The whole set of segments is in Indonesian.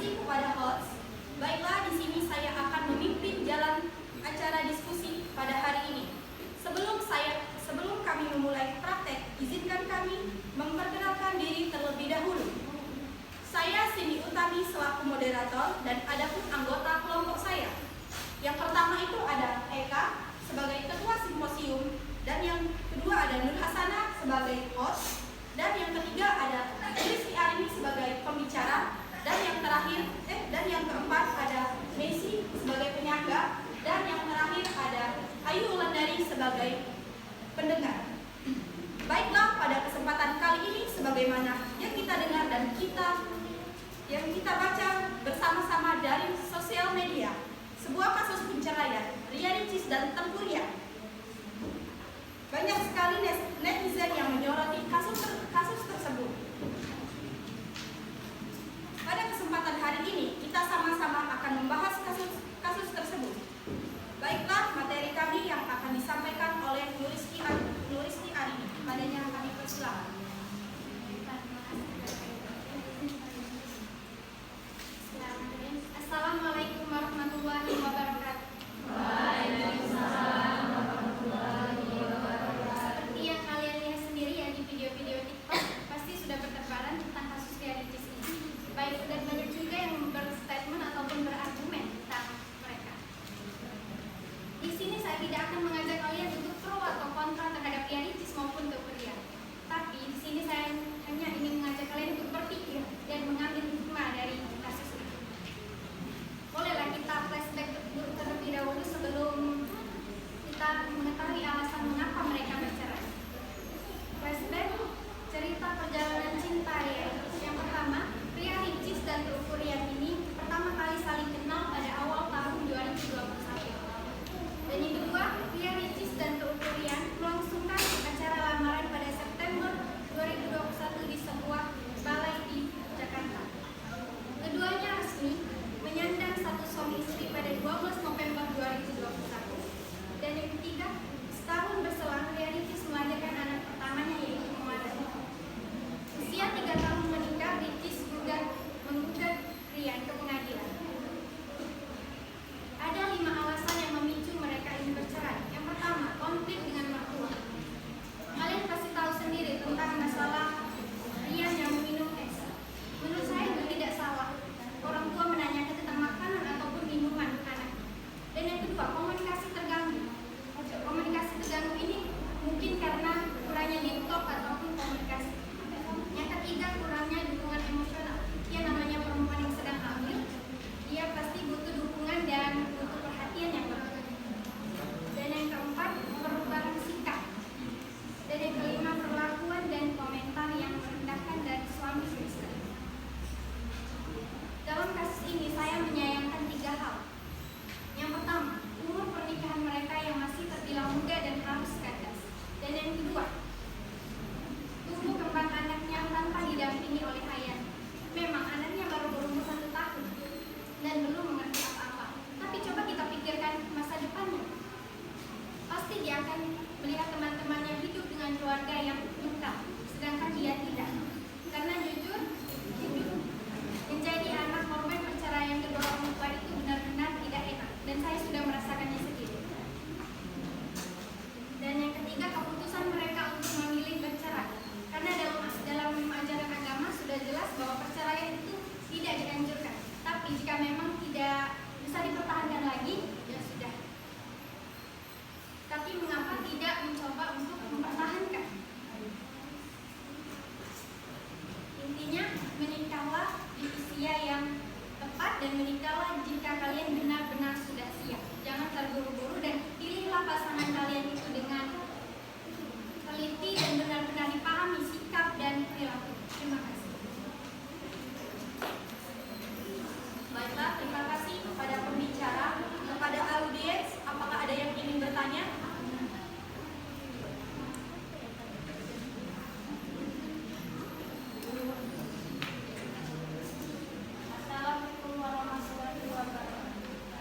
kasih kepada host. Baiklah, di sini saya akan memimpin jalan acara diskusi pada hari ini. Sebelum kami memulai praktek, izinkan kami memperkenalkan diri terlebih dahulu. Saya Cindy Utami selaku moderator dan adapun anggota kelompok saya. Yang pertama itu ada Eka sebagai ketua simposium, dan yang kedua ada Nur Hasana sebagai host, dan yang ketiga ada Rizky Arini sebagai pembicara, dan yang keempat ada Messi sebagai penyangga, dan yang terakhir ada Ayu Wulandari sebagai pendengar. Baiklah, pada kesempatan kali ini sebagaimana yang kita dengar dan yang kita baca bersama-sama dari sosial media, sebuah kasus penceraian Ria Ricis dan Tengku Ria. Banyak sekali netizen yang menyoroti kasus tersebut. Pada kesempatan hari ini kita sama-sama akan membahas kasus tersebut. Baiklah, materi kami yang akan disampaikan oleh Nur Rizky Arini. Padanya kami persilakan. Assalamualaikum warahmatullahi wabarakatuh. Waalaikumsalam warahmatullahi wabarakatuh. Seperti yang kalian lihat sendiri ya di video-video TikTok, pasti sudah bertebaran tentang kasus Ria Ricis ini. Baik, dan banyak juga yang berstatement ataupun berargumen tentang mereka. Di sini saya tidak akan mengajak kalian untuk pro atau kontra terhadap Ria Ricis maupun Tengku Ria. Tapi di sini saya hanya ingin mengajak kalian untuk berpikir dan mengambil hikmah dari kasus ini. Bolehlah kita flashback terlebih dahulu sebelum kita mengetahui alasan mengapa mereka bercerai. Flashback cerita perjalanan cinta ya. Yang pertama, Ria Ricis dan Tengku Ria ini pertama kali saling kenal pada awal tahun 2021. Dan yang kedua, Ria Ricis dan Tengku Ria melangsungkan acara lamaran pada September 2021 di sebuah balai di Jakarta. Keduanya resmi menyandang status suami istri pada 12 November 2021. Dan yang ketiga, setahun berselang Ria Ricis melahirkan anak pertamanya yaitu Muhammad. Usia 3 tahun menikah, Ricis menggugat Ria ke pengadilan. Ada 5 alasan yang memicu mereka ingin bercerai. Yang pertama, konflik dengan mertua. Kalian pasti tahu sendiri tentang masalah Ria yang meminum es. Menurut saya itu tidak salah. Orang tua menanyakan tentang makanan ataupun minuman anak. Dan yang kedua, komunikasi terganggu. Komunikasi terganggu ini mungkin karena kurangnya dialog ataupun komunikasi. Yang ketiga, kurangnya dukungan emosional. Dia namanya perempuan yang sedang hamil, dia pasti butuh dukungan dan butuh perhatian yang lebih. Dan yang keempat, perubahan sikap. Dan yang kelima, perlakuan dan komentar yang merendahkan dari suami istri. Dalam kasus ini saya menyayangkan 3 hal. Yang pertama, umur pernikahan mereka yang masih terbilang muda dan harus kandas. Dan yang kedua, tumbuh kembang anaknya tanpa didampingi oleh ayah. Memang anaknya baru berumur 1 tahun dan belum mengerti apa-apa. Tapi coba kita pikirkan masa depannya. Pasti dia akan melihat teman-temannya hidup dengan keluarga yang lengkap, sedangkan dia tidak. Karena jujur menjadi anak korban perceraian kedua orang tua itu benar-benar tidak enak, dan saya sudah merasakannya sendiri. Dan yang ketiga, keputusan mereka untuk memilih bercerai. Karena dalam ajaran agama sudah jelas bahwa perceraian itu tidak dianjurkan. Tapi jika memang tidak bisa dipertahankan lagi, ya sudah. Tapi mengapa tidak mencoba untuk mempertahankan? Intinya, menikahlah di usia yang tepat dan menikahlah jika kalian benar-benar sudah siap. Jangan terburu-buru dan pilihlah pasangan kalian itu dengan teliti dan benar-benar dipahami sikap dan perilaku. Terima kasih. Baiklah, terima kasih kepada pembicara. Kepada audiens, apakah ada yang ingin bertanya? Assalamualaikum warahmatullahi wabarakatuh.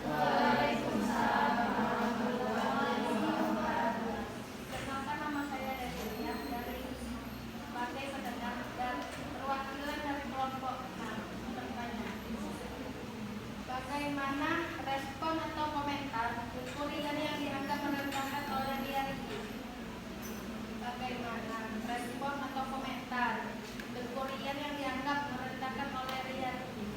Waalaikumsalam warahmatullahi wabarakatuh. Perkenalkan, nama saya Delia dari sebagai pendengar dan perwakilan dari kelompok bertanya. bagaimana respon atau komentar Rian yang dianggap merendahkan oleh Rian ini? Bagaimana respon atau komentar Rian yang dianggap merendahkan oleh Rian ini?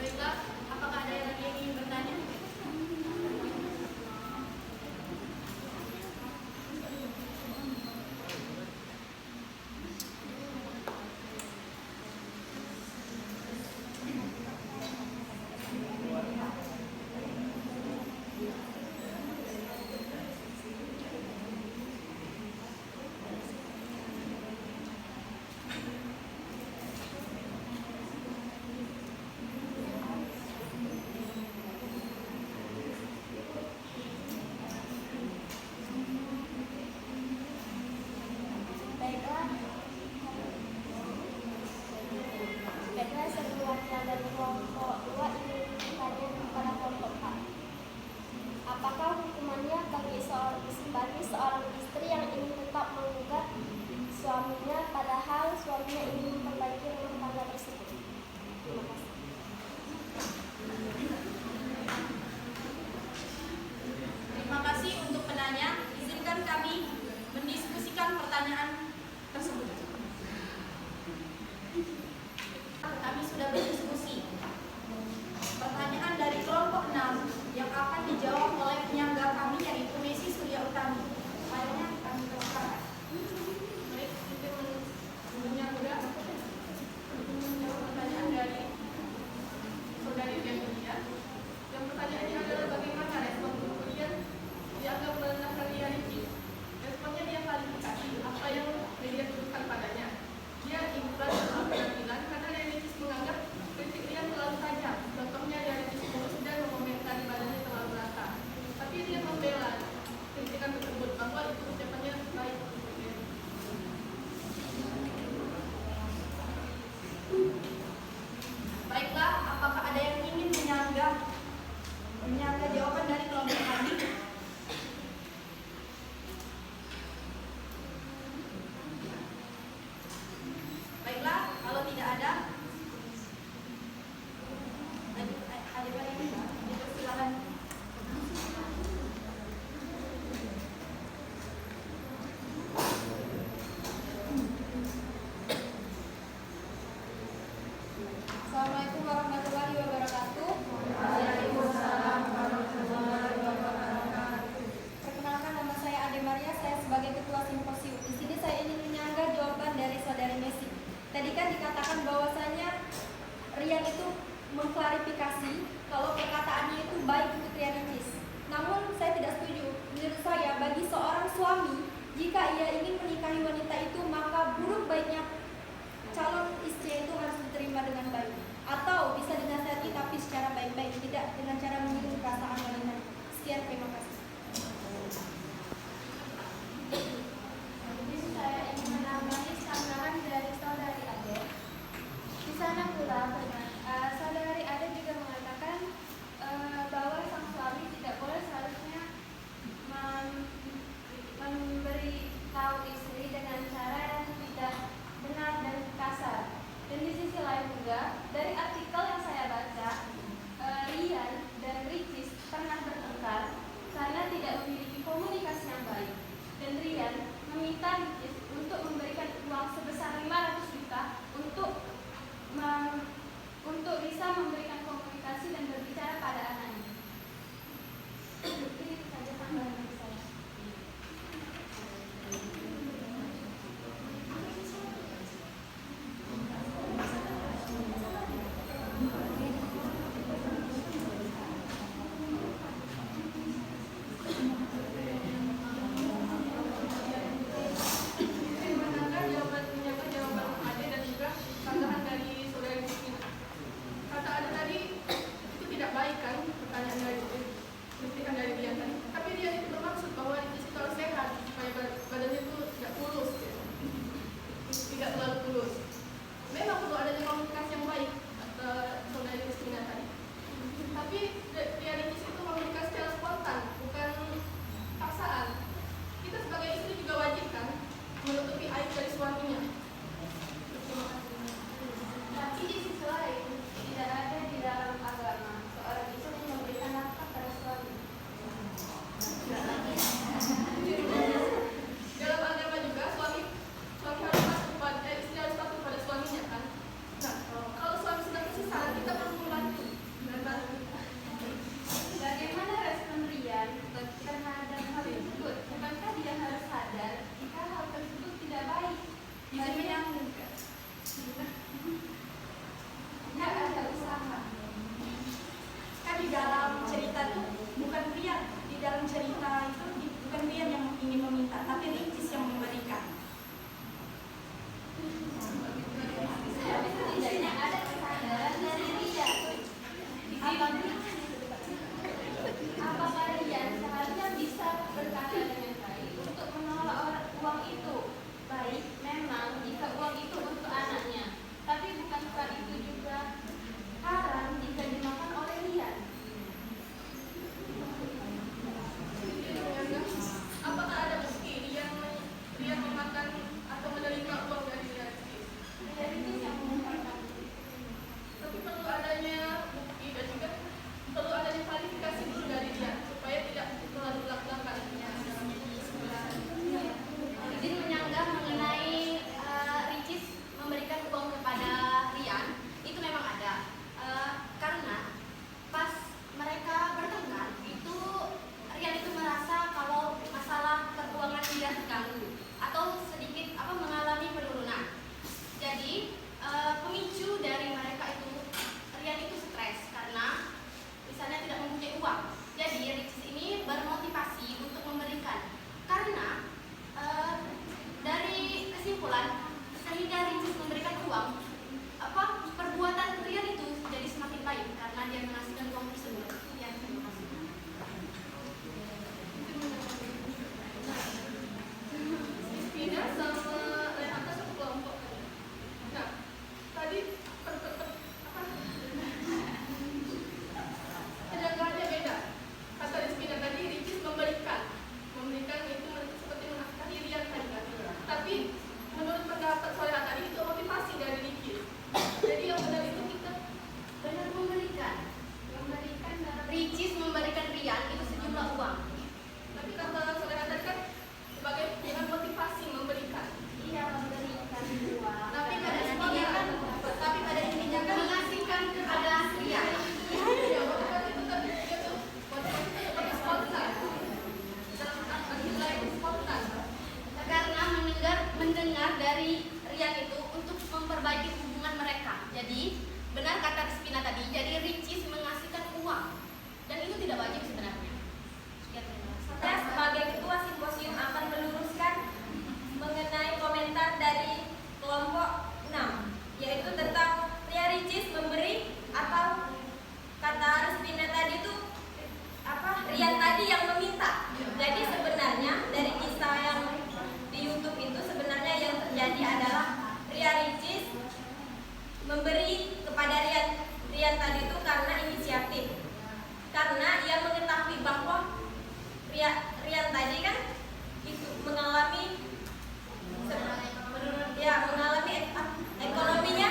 Baiklah, apakah ada yang lagi yang ingin bertanya? Baiklah, sekeluarga dari kelompok 2 ini bertanya kepada kelompok A. Apakah hukumannya bagi seorang istri yang ingin tetap menggugat suaminya padahal suaminya ingin memperbaiki rumah tangga tersebut? Terima kasih. Terima kasih untuk penanya. Izinkan kami mendiskusikan pertanyaan tersebut. Kami sudah berdiskusi. Pertanyaan dari kelompok 6 yang akan dijawab oleh penyangga kami yaitu Messi Surya Utami. Filenya kami persilakan. Baik, mungkin sebelumnya udah menjawab pertanyaan dari saudari Dian. Yang pertanyaannya adalah bagaimana respon Rian dianggap merendahkan Rian ini? Responnya dia klarifikasi apa yang Rian tuduhkan padanya. Dia imbas soal penampilan karena Rianitis menganggap kritik Rian terlalu tajam. Contohnya Rianitis mulus dan mengomentari badannya terlalu rata. Tapi Rian membela kritikan tersebut bahwa itu ucapannya baik untuk Rian. Baiklah, apakah ada yang ingin menyangga jawaban dari kelompok kami? Baiklah, kalau tidak ada, silakan. Assalamualaikum warahmatullahi wabarakatuh. Waalaikumsalam warahmatullahi wabarakatuh. Perkenalkan, nama saya Ade Maria, saya sebagai ketua simposium. Di sini saya ingin menyangga jawaban dari saudari Messi. Tadi kan dikatakan bahwasanya Rian itu mengklarifikasi kalau perkataannya itu baik untuk Rianitis. Namun saya tidak setuju. Menurut saya, bagi seorang suami, jika ia ingin menikahi wanita itu, maka buruk baiknya calon istri itu harus diterima dengan baik, atau bisa dinasihati tapi secara baik-baik, tidak dengan cara menyinggung perasaan wanita. Sekian, terima kasih. Jadi saya ingin menambahi sanggahan dari saudari Ade. Di sana pula saudari Ade juga mengatakan bahwa sang suami tidak boleh seharusnya memberi tahu istri dengan cara yang tidak benar dan kasar. Dan di sisi lain juga dari artikel yang saya baca, Rian dan Ricis pernah bertengkar mendengar dari Rian itu untuk memperbaiki hubungan mereka. Jadi benar kata Rizpina tadi, jadi Ricis mengasihkan uang dan itu tidak wajib sebenarnya. Sekian, terima kasih. Saya sebagai ketua simposium akan meluruskan mengenai komentar dari kelompok 6, yaitu tentang Ria Ricis memberi atau kata Rizpina tadi itu Rian tadi yang meminta. Jadi sebenarnya dari kisah yang di YouTube itu sebenarnya yang terjadi adalah Ria Ricis memberi kepada Rian tadi itu karena inisiatif. Karena ia mengetahui bahwa Rian tadi kan itu mengalami ekonominya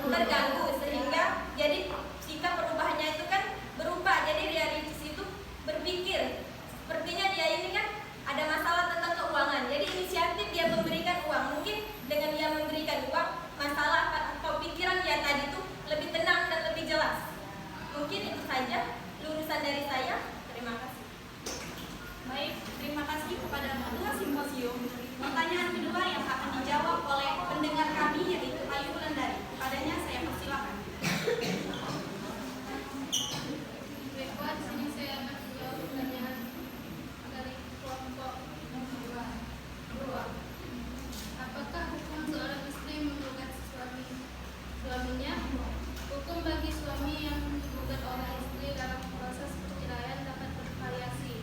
terganggu, sehingga jadi sikap perubahannya itu kan berubah. Jadi Ria Ricis itu berpikir sepertinya dia ini kan ada masalah tentang keuangan, jadi inisiatif dia memberikan uang. Mungkin dengan dia memberikan uang, masalah atau pikiran dia tadi itu lebih tenang dan lebih jelas. Mungkin itu saja lurusan dari saya. Terima kasih. Baik, terima kasih kepada ketua simposium. Pertanyaan kedua yang akan dijawab oleh pendengar kami yaitu Ayu Wulandari. Kepadanya saya persilakan. Baik, Pak, di sini saya akan menjawab pertanyaan dari kelompok 2. Apakah hukum seorang istri menggugat suaminya? Hukum bagi suami yang menggugat orang istri dalam proses perceraian dapat bervariasi,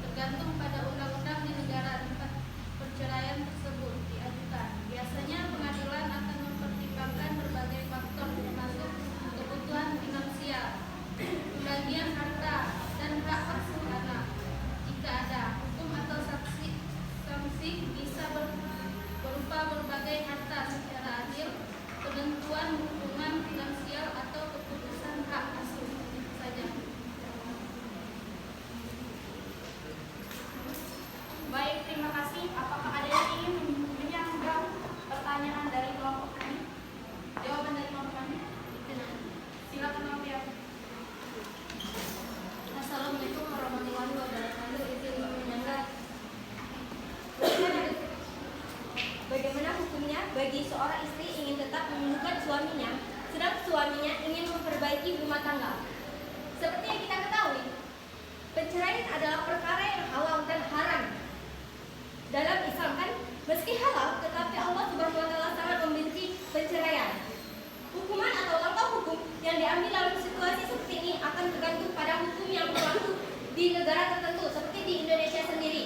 tergantung pada undang-undang di negara tempat perceraian tersebut diajukan. Biasanya pengadilan akan mempertimbangkan berbagai faktor termasuk kebutuhan finansial, pembagian harta, dan hak asuh anak. Jika ada hukum atau sanksi bisa berupa berbagai harta secara adil, penentuan hukuman finansial atau keputusan hak asuh. Itu saja. Baik, terima kasih. Apakah ada yang ingin menyanggah pertanyaan dari kelompok kami? Jawaban dari kelompok kami? Silakan Novia. Assalamualaikum warahmatullahi wabarakatuh. Izin menyanggah. Bagaimana hukumnya bagi seorang istri ingin tetap menggugat suaminya, sedang suaminya ingin memperbaiki rumah tangga? Seperti yang kita ketahui, perceraian adalah perkara yang halal dan haram. Dalam Islam kan, meski halal, tetapi Allah Subhanahu wa Ta'ala sangat membenci perceraian. Hukuman atau langkah hukum yang diambil dalam situasi seperti ini akan tergantung pada hukum yang berlaku di negara tertentu, seperti di Indonesia sendiri.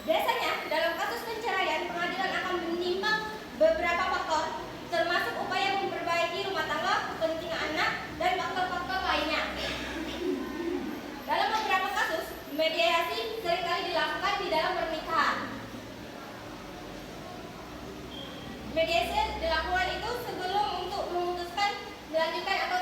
Biasanya, dalam kasus perceraian, pengadilan akan menimbang beberapa faktor, termasuk upaya memperbaiki rumah tangga, kepentingan anak, dan faktor-faktor lainnya. Dalam beberapa kasus, mediasi seringkali dilakukan di dalam pernikahan. Mediasi dilakukan itu sebelum untuk memutuskan melanjutkan atau